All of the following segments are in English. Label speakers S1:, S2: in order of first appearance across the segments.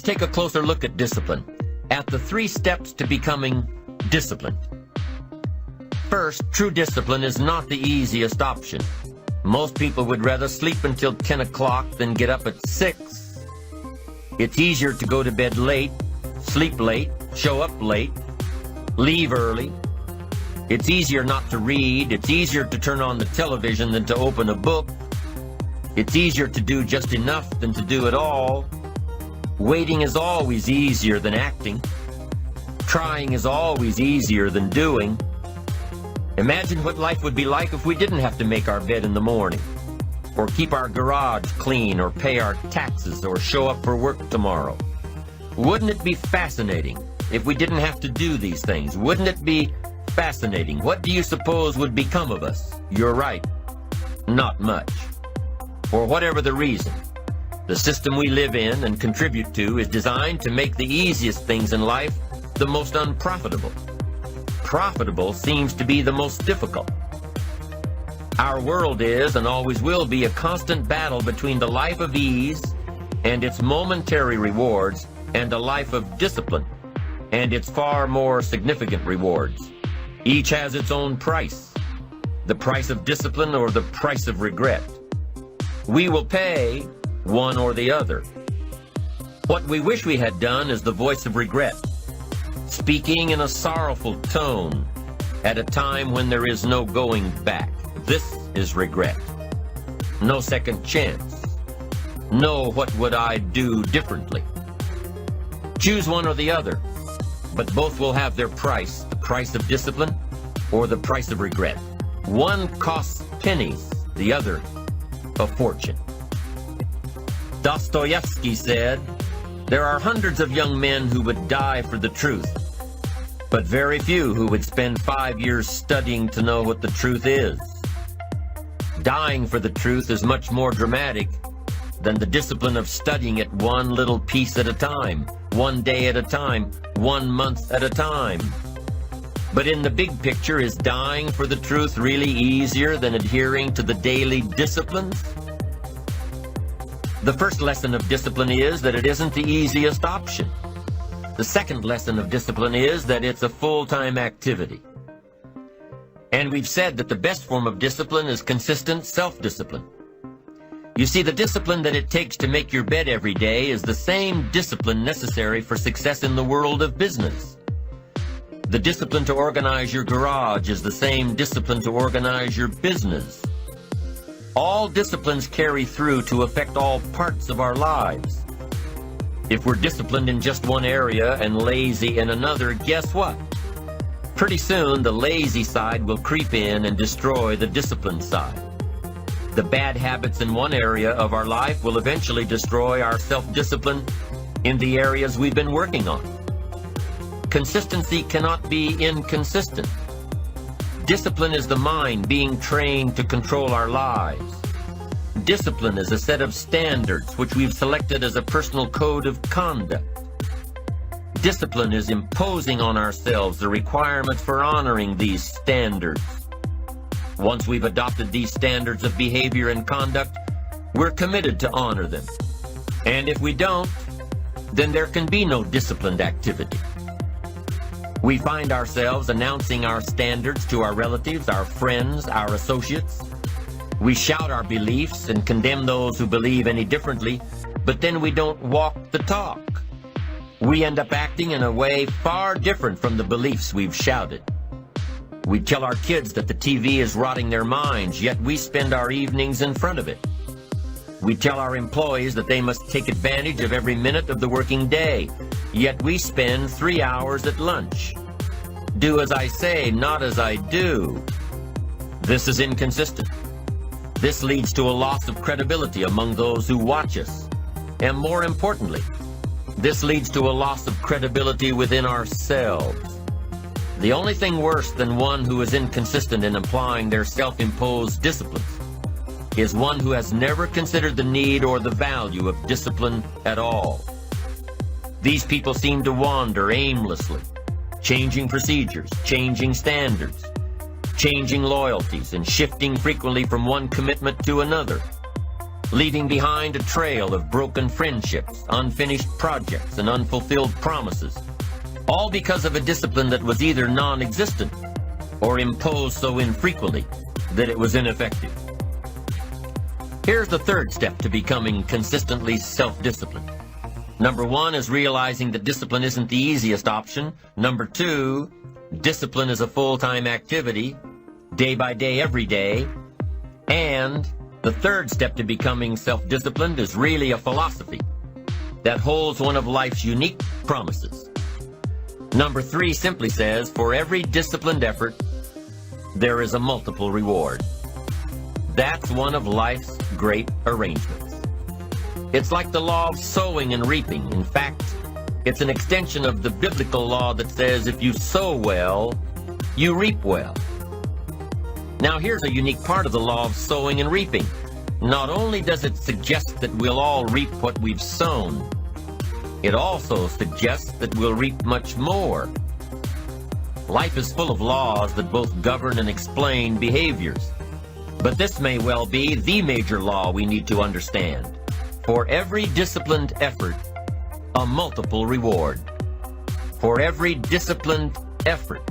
S1: take a closer look at discipline, at the 3 steps to becoming disciplined. First, true discipline is not the easiest option. Most people would rather sleep until 10 o'clock than get up at 6. It's easier to go to bed late, sleep late, show up late, leave early. It's easier not to read. It's easier to turn on the television than to open a book. It's easier to do just enough than to do it all. Waiting is always easier than acting. Trying is always easier than doing. Imagine what life would be like if we didn't have to make our bed in the morning, or keep our garage clean, or pay our taxes, or show up for work tomorrow. Wouldn't it be fascinating if we didn't have to do these things? Wouldn't it be fascinating? What do you suppose would become of us? You're right. Not much. For whatever the reason, the system we live in and contribute to is designed to make the easiest things in life the most unprofitable. Profitable seems to be the most difficult. Our world is and always will be a constant battle between the life of ease and its momentary rewards and a life of discipline and its far more significant rewards. Each has its own price, the price of discipline or the price of regret. We will pay one or the other. What we wish we had done is the voice of regret, speaking in a sorrowful tone at a time when there is no going back. This is regret. No second chance. No what would I do differently. Choose one or the other, but both will have their price, the price of discipline or the price of regret. One costs pennies, the other a fortune. Dostoevsky said, "There are hundreds of young men who would die for the truth, but very few who would spend 5 years studying to know what the truth is." Dying for the truth is much more dramatic than the discipline of studying it one little piece at a time, one day at a time, 1 month at a time. But in the big picture, is dying for the truth really easier than adhering to the daily disciplines? The first lesson of discipline is that it isn't the easiest option. The second lesson of discipline is that it's a full-time activity. And we've said that the best form of discipline is consistent self-discipline. You see, the discipline that it takes to make your bed every day is the same discipline necessary for success in the world of business. The discipline to organize your garage is the same discipline to organize your business. All disciplines carry through to affect all parts of our lives. If we're disciplined in just one area and lazy in another, guess what? Pretty soon, the lazy side will creep in and destroy the disciplined side. The bad habits in one area of our life will eventually destroy our self-discipline in the areas we've been working on. Consistency cannot be inconsistent. Discipline is the mind being trained to control our lives. Discipline is a set of standards which we've selected as a personal code of conduct. Discipline is imposing on ourselves the requirements for honoring these standards. Once we've adopted these standards of behavior and conduct, we're committed to honor them. And if we don't, then there can be no disciplined activity. We find ourselves announcing our standards to our relatives, our friends, our associates. We shout our beliefs and condemn those who believe any differently, but then we don't walk the talk. We end up acting in a way far different from the beliefs we've shouted. We tell our kids that the TV is rotting their minds, yet we spend our evenings in front of it. We tell our employees that they must take advantage of every minute of the working day, yet we spend 3 hours at lunch. Do as I say, not as I do. This is inconsistent. This leads to a loss of credibility among those who watch us. And more importantly, this leads to a loss of credibility within ourselves. The only thing worse than one who is inconsistent in applying their self-imposed disciplines is one who has never considered the need or the value of discipline at all. These people seem to wander aimlessly, changing procedures, changing standards, changing loyalties, and shifting frequently from one commitment to another. leaving behind a trail of broken friendships, unfinished projects, and unfulfilled promises, all because of a discipline that was either non-existent or imposed so infrequently that it was ineffective. Here's the third step to becoming consistently self-disciplined. Number 1 is realizing that discipline isn't the easiest option. Number 2, discipline is a full-time activity, day by day, every day. And the third step to becoming self-disciplined is really a philosophy that holds one of life's unique promises. Number 3 simply says, for every disciplined effort, there is a multiple reward. That's one of life's great arrangements. It's like the law of sowing and reaping. In fact, it's an extension of the biblical law that says if you sow well, you reap well. Now here's a unique part of the law of sowing and reaping. Not only does it suggest that we'll all reap what we've sown, it also suggests that we'll reap much more. Life is full of laws that both govern and explain behaviors. But this may well be the major law we need to understand. For every disciplined effort, a multiple reward. For every disciplined effort,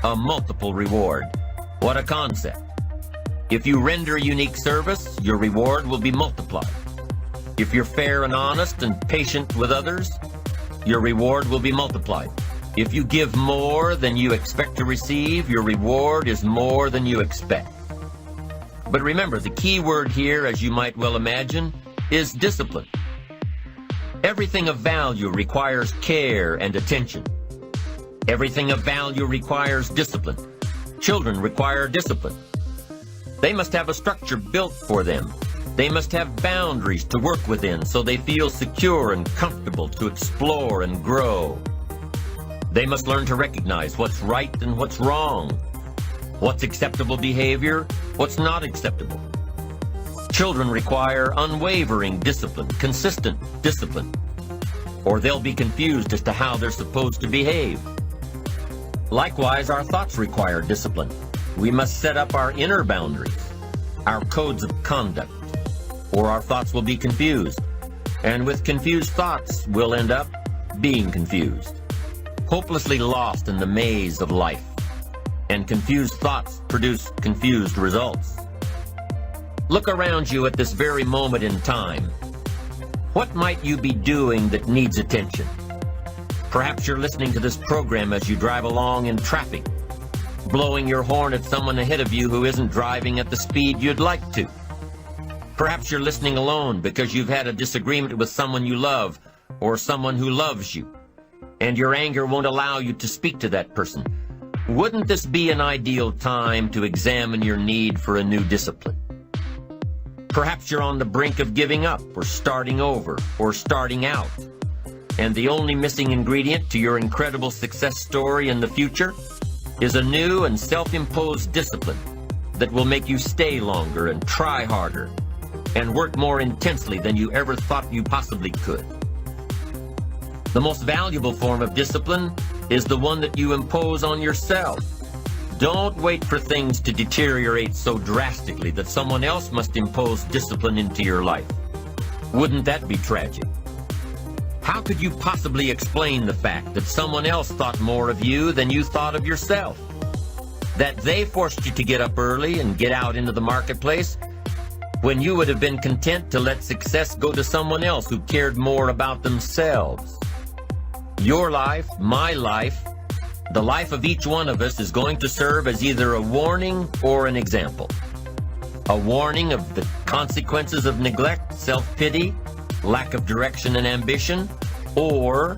S1: a multiple reward. What a concept. If you render unique service, your reward will be multiplied. If you're fair and honest and patient with others, your reward will be multiplied. If you give more than you expect to receive, your reward is more than you expect. But remember, the key word here, as you might well imagine, is discipline. Everything of value requires care and attention. Everything of value requires discipline. Children require discipline. They must have a structure built for them. They must have boundaries to work within so they feel secure and comfortable to explore and grow. They must learn to recognize what's right and what's wrong, what's acceptable behavior, what's not acceptable. Children require unwavering discipline, consistent discipline, or they'll be confused as to how they're supposed to behave. Likewise, our thoughts require discipline. We must set up our inner boundaries, our codes of conduct, or our thoughts will be confused. And with confused thoughts, we'll end up being confused, hopelessly lost in the maze of life. And confused thoughts produce confused results. Look around you at this very moment in time. What might you be doing that needs attention? Perhaps you're listening to this program as you drive along in traffic, blowing your horn at someone ahead of you who isn't driving at the speed you'd like to. Perhaps you're listening alone because you've had a disagreement with someone you love or someone who loves you, and your anger won't allow you to speak to that person. Wouldn't this be an ideal time to examine your need for a new discipline? Perhaps you're on the brink of giving up or starting over or starting out, and the only missing ingredient to your incredible success story in the future is a new and self-imposed discipline that will make you stay longer and try harder and work more intensely than you ever thought you possibly could. The most valuable form of discipline is the one that you impose on yourself. Don't wait for things to deteriorate so drastically that someone else must impose discipline into your life. Wouldn't that be tragic? How could you possibly explain the fact that someone else thought more of you than you thought of yourself? That they forced you to get up early and get out into the marketplace when you would have been content to let success go to someone else who cared more about themselves? Your life, my life, the life of each one of us is going to serve as either a warning or an example. A warning of the consequences of neglect, self-pity, lack of direction and ambition, or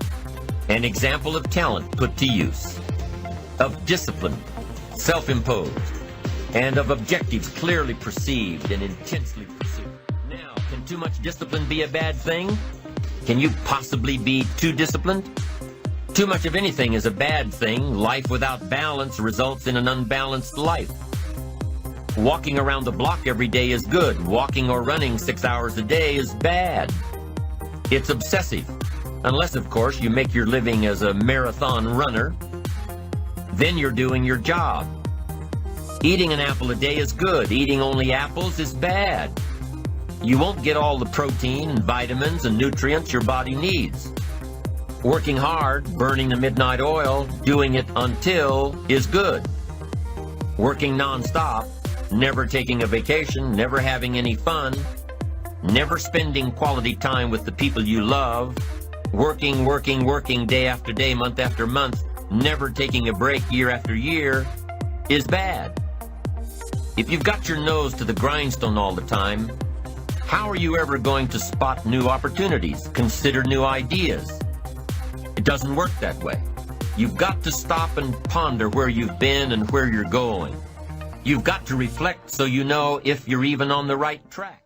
S1: an example of talent put to use, of discipline, self-imposed, and of objectives clearly perceived and intensely pursued. Now, can too much discipline be a bad thing? Can you possibly be too disciplined? Too much of anything is a bad thing. Life without balance results in an unbalanced life. Walking around the block every day is good. Walking or running 6 hours a day is bad. It's obsessive, unless, of course, you make your living as a marathon runner. Then you're doing your job. Eating an apple a day is good. Eating only apples is bad. you won't get all the protein and vitamins and nutrients your body needs. Working hard, burning the midnight oil, doing it until is good. Working non-stop, never taking a vacation, never having any fun, never spending quality time with the people you love, working day after day, month after month, never taking a break year after year, is bad. If you've got your nose to the grindstone all the time, how are you ever going to spot new opportunities, consider new ideas? It doesn't work that way. You've got to stop and ponder where you've been and where you're going. You've got to reflect so you know if you're even on the right track.